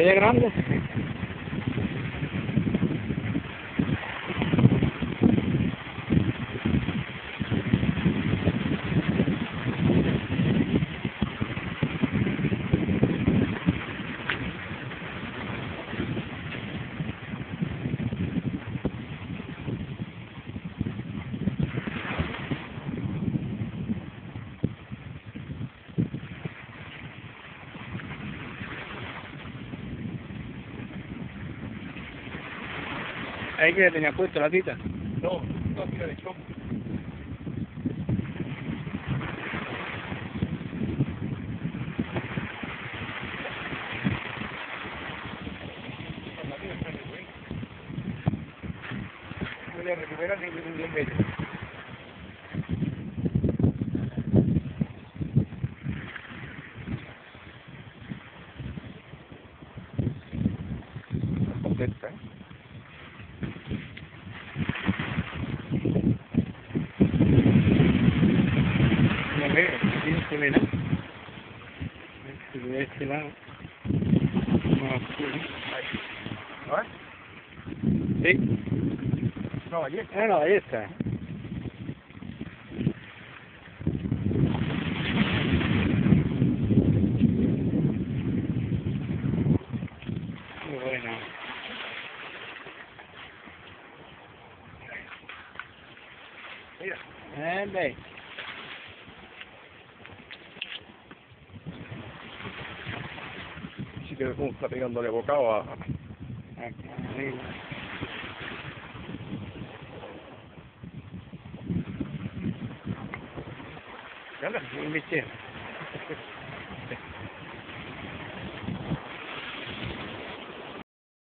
botella grande. ¿Ahí que tenía puesto la tita? No, no tira de choco. Voy a recuperar sin que un medio. Contenta, ¿eh? No ve, sí, se ve, ¿no? Se ve de este lado. Más oscuro. ¿No es? Sí. No, ayer. No, ahí está. Muy bueno. Mira. Ve. Sí que como está pegándole bocado a... Arriba. ¿Qué anda? Un bichero.